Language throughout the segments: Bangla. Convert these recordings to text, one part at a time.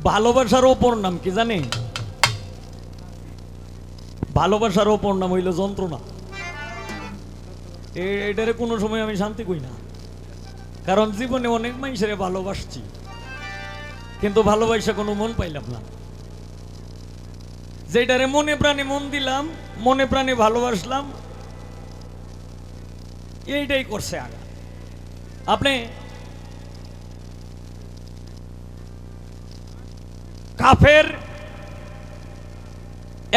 ভালোবাসার অপর নাম কি জানে? ভালোবাসার অপর নাম হইল যন্ত্রণা। এটারে কোনো সময় আমি শান্তি কই না, কারণ জীবনে অনেক মানুষের ভালোবাসছি, কিন্তু ভালোবাসা কোনো মন পাইলাম না। যেটারে মনে প্রাণে মন দিলাম, মনে প্রাণে ভালোবাসলাম, এইটাই করছে আগে। আপনি কাফের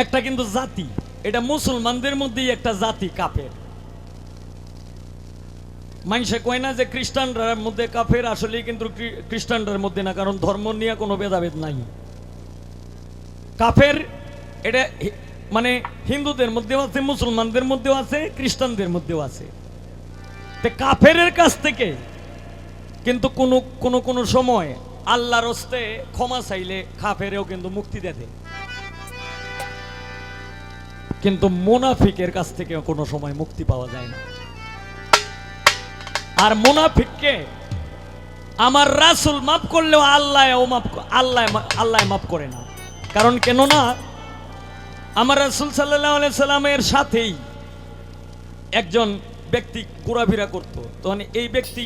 একটা কিন্তু জাতি, এটা মুসলমানদের মধ্যেই একটা জাতি কাফের। মানুষে কয় না যে খ্রিস্টানদের মধ্যে কাফের, আসলে কিন্তু খ্রিস্টানদের মধ্যে না, কারণ ধর্ম নিয়ে কোনো ভেদাভেদ নাই। কাফের এটা মানে হিন্দুদের মধ্যেও আছে, মুসলমানদের মধ্যেও আছে, খ্রিস্টানদের মধ্যেও আছে। কাফেরের কাছ থেকে কিন্তু কোনো সময় আল্লাহর হস্তে ক্ষমা চাইলে কাফেরেও কিন্তু মুক্তি দেয়, কিন্তু মুনাফিকের কাছ থেকে কোনো সময় মুক্তি পাওয়া যায় না। আর মুনাফিককে আমার রাসূল মাফ করলেও আল্লাহ মাফ করে না। কারণ কেন না, আমার রাসূল সাল্লাল্লাহু আলাইহি সাল্লামের সাথেই একজন ব্যক্তি ঘোরাফেরা করত, তখন এই ব্যক্তি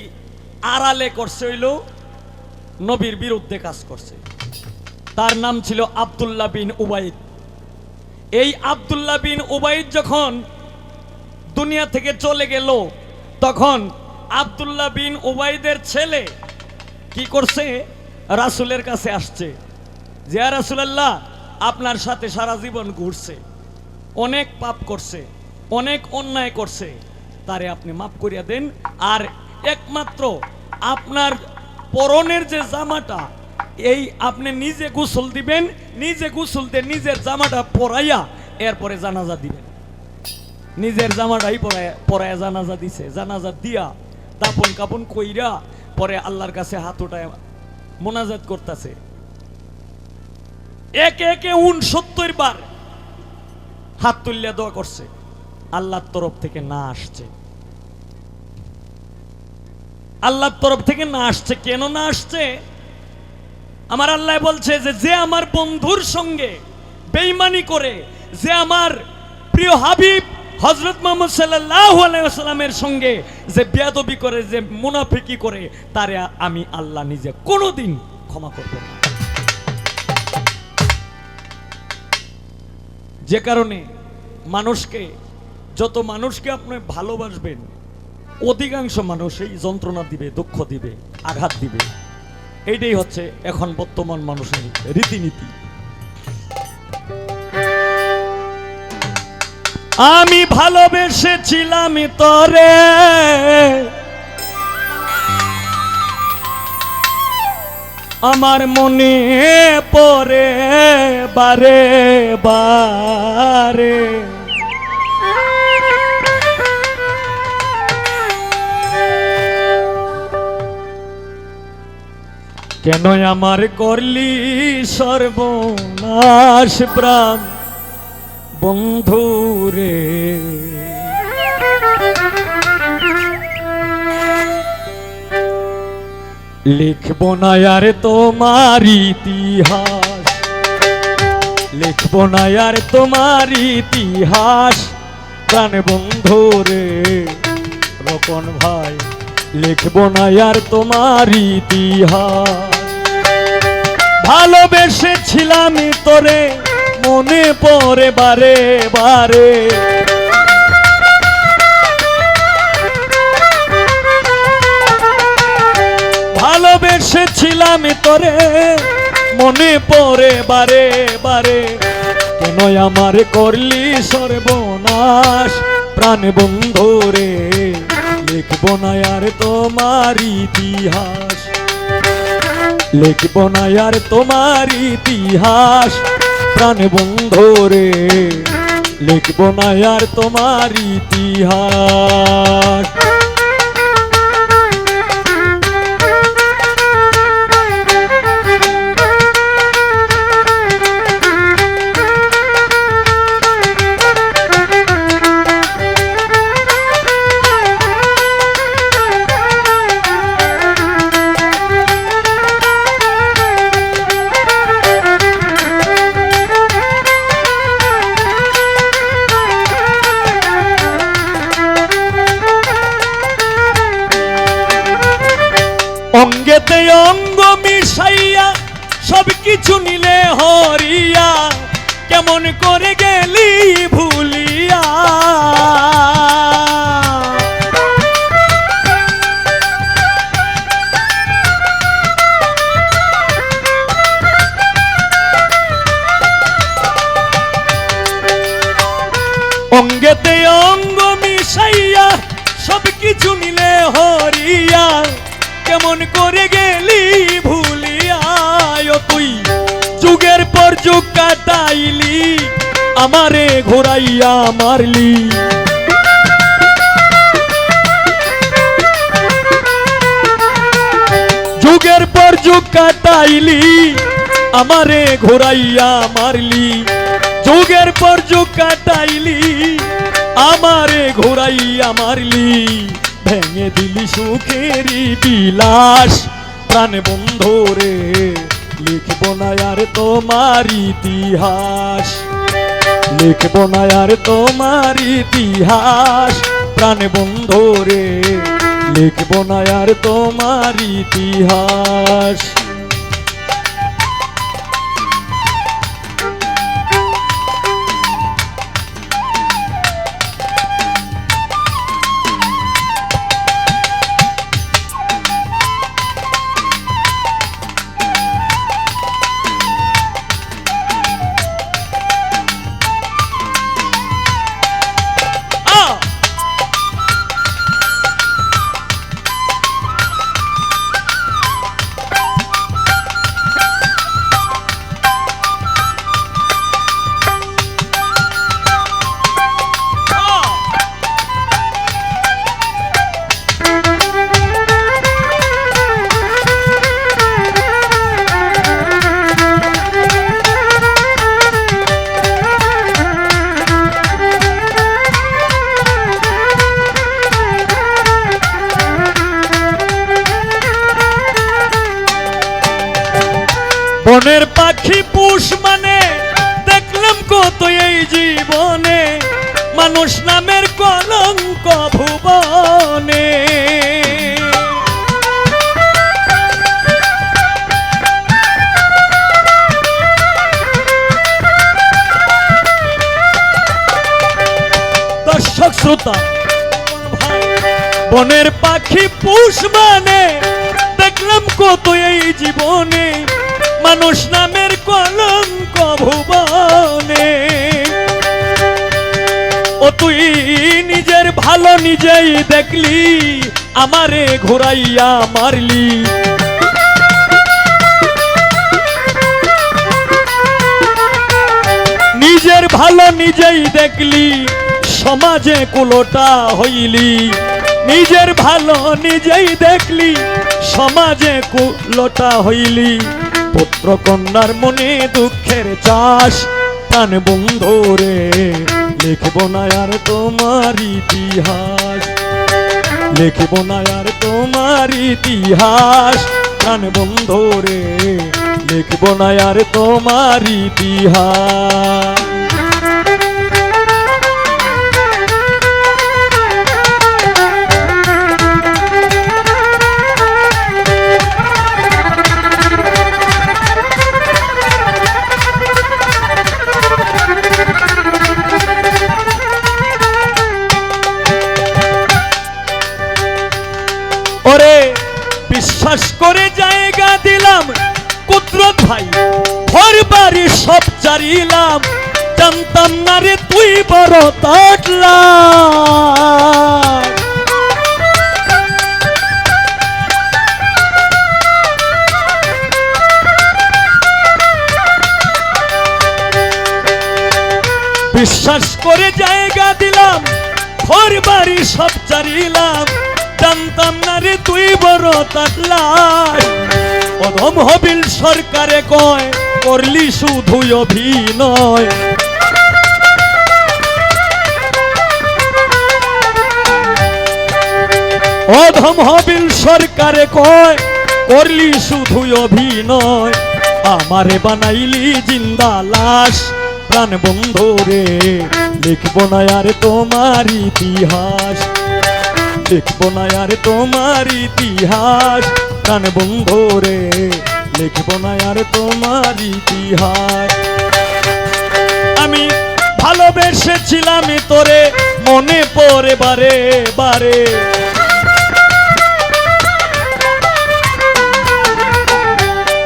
আড়ালে করছে হইল নবীর বিরুদ্ধে কাজ করছে। তার নাম ছিল আব্দুল্লাহ বিন উবাইদ। এই আব্দুল্লাহ বিন উবাইদ যখন দুনিয়া থেকে চলে গেল, তখন আব্দুল্লাহ বিন উবাইদের ছেলে কি করছে, রাসূলের কাছে আসছে যে ইয়া রাসূলুল্লাহ, আপনার সাথে সারা জীবন ঘুরছে, অনেক পাপ করছে, অনেক অন্যায় করছে, তারে আপনি মাফ করিয়া দেন। আর একমাত্র আপনার পরনের যে জামাটা, এই আপনি নিজে গোসল দিবেন, নিজে গোসল দিয়ে নিজের জামাটা পরাইয়া এরপরে জানাজা দিবেন। নিজের জামাটাই পরাইয়া জানাজা দিছে। জানাজা দিয়া দাপন কাপন কইরা পরে আল্লাহর কাছে হাত উঠায় মোনাজাত করতেছে। একে একে 69 বার হাত তুলিয়া দোয়া করছে। আল্লাহর তরফ থেকে না আসছে, আল্লাহর তরফ থেকে না আসছে। কেন না আসছে? আমার আল্লাহ বলছে যে আমার বন্ধুর সঙ্গে বেঈমানি করে, যে আমার প্রিয় হাবিব হযরত মুহাম্মদ সাল্লাল্লাহু আলাইহি ওয়াসাল্লামের সঙ্গে যে বেয়াদবি করে, যে মুনাফিকি করে, তারে আমি আল্লাহ নিজে কোনোদিন ক্ষমা করব না। যে কারণে যত মানুষকে আপনি ভালোবাসবেন, অধিকাংশ মানুষ এই যন্ত্রণা দিবে, দুঃখ দিবে, আঘাত দিবে। এইটাই হচ্ছে এখন বর্তমান মানুষের রীতিনীতি। আমি ভালোবেসেছিলাম তরে, আমার মনে পড়ে বারে বারে, কেন আমার করলি সর্বনাশ প্রাণ বন্ধুরে। লিখবো না আর তোমার ইতিহাস, লিখবো না আর তোমার ইতিহাস প্রাণ বন্ধুরে। রকন ভাই, লিখবো না আর তোমার ইতিহাস। ভালোবেসেছিলাম তোরে, মনে পড়ে বারে বারে, ভালোবেসেছিলাম তোরে, মনে পড়ে বারে বারে, কেন আমার করলি সর্বনাশ প্রাণ বন্ধুরে। লিখবো না আর তোমার ইতিহাস, লিখবো না আর তোমার ইতিহাস প্রাণ বন্ধুরে। লিখবো না আর তোমার ইতিহাস। অঙ্গ মিশাইয়া সব কিছু নিলে হরিয়া কেমন করে গেলি ভুলিয়া অঙ্গেতে অঙ্গ মিশাইয়া সব কিছু নিলে হরিয়া কেমন করে গেলি ভুলিয়া ও তুই যুগের পর যুগ কাটাইলি আমারে ঘোরাইয়া মারলি যুগের পর যুগ কাটাইলি আমারে ঘোরাইয়া মারলি যুগের পর যুগ কাটাইলি আমারে ঘোরাইয়া মারলি ভেঙে দিলি সুখেরই বিলাস প্রাণ বন্ধু রে লিখব না আর তোমার ইতিহাস লিখব না আর তোমার ইতিহাস প্রাণ বন্ধু রে লিখব না আর তোমার ইতিহাস বনের পাখি পুষ মানে দেখলাম কত এই জীবনে মানুষ নামের কলঙ্ক ভুবনে দর্শক শ্রোতা বনের পাখি পুষ মানে দেখলাম কত এই জীবনে মানুষ নামের কলঙ্ক ভুবনে ও তুই নিজের ভালো নিজেই দেখলি আমারে ঘোরাইয়া মারলি নিজের ভালো নিজেই দেখলি সমাজে কুলোটা হইলি নিজের ভালো নিজেই দেখলি সমাজে কুলোটা হইলি পুত্র কন্যার মনে দুঃখের চাষ প্রাণ বন্ধু রে লিখব না আর তোমার ইতিহাস লিখব না আর তোমার ইতিহাস প্রাণ বন্ধু রে লিখব না আর তোমার ইতিহাস ওরে বিশ্বাস করে জায়গা দিলাম কুদরত ভাই ঘর বাড়ি সব চারিলাম জানতাম না রে তুই বড় তাটলা বিশ্বাস করে জায়গা দিলাম ঘর বাড়ি সব চারিলাম জানতাম না রে তুই বড় তাটলা অধম হবিল সরকারে কয় করলি শুধু অভিনয় অধম হবিল সরকারে কয় করলি শুধু অভিনয় আমারে বানাইলি জিন্দা লাশ প্রাণ বন্ধু রে লিখব না আর তোমার ইতিহাস লিখব না আর তোমার ইতিহাস প্রাণ বন্ধু রে লিখব না আর তোমার ইতিহাস। আমি ভালোবেসেছিলাম তোরে মনে পড়ে বারে বারে,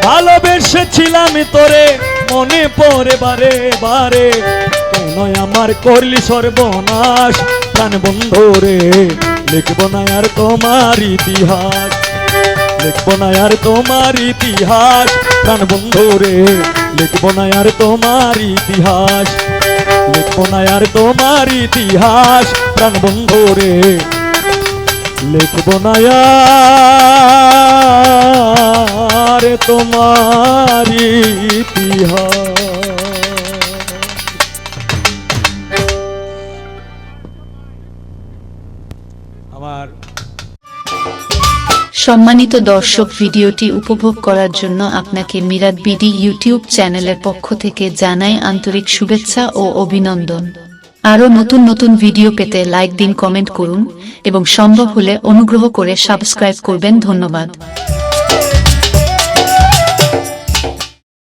ভালোবেসেছিলাম তোরে মনে পড়ে বারে বারে, কেন আমার করলি সর্বনাশ প্রাণ বন্ধু রে লিখব না আর তোমার ইতিহাস, লিখব না আর তোমার ইতিহাস প্রাণ বন্ধু রে লিখব না আর তোমার ইতিহাস, লিখব না আর তোমার ইতিহাস প্রাণ বন্ধু রে লিখব না আর তোমার ইতিহাস। আমার সম্মানিত দর্শক, ভিডিওটি উপভোগ করার জন্য আপনাকে মিরাদ বিডি ইউটিউব চ্যানেলের পক্ষ থেকে জানাই আন্তরিক শুভেচ্ছা ও অভিনন্দন। আরও নতুন নতুন ভিডিও পেতে লাইক দিন, কমেন্ট করুন এবং সম্ভব হলে অনুগ্রহ করে সাবস্ক্রাইব করবেন। ধন্যবাদ।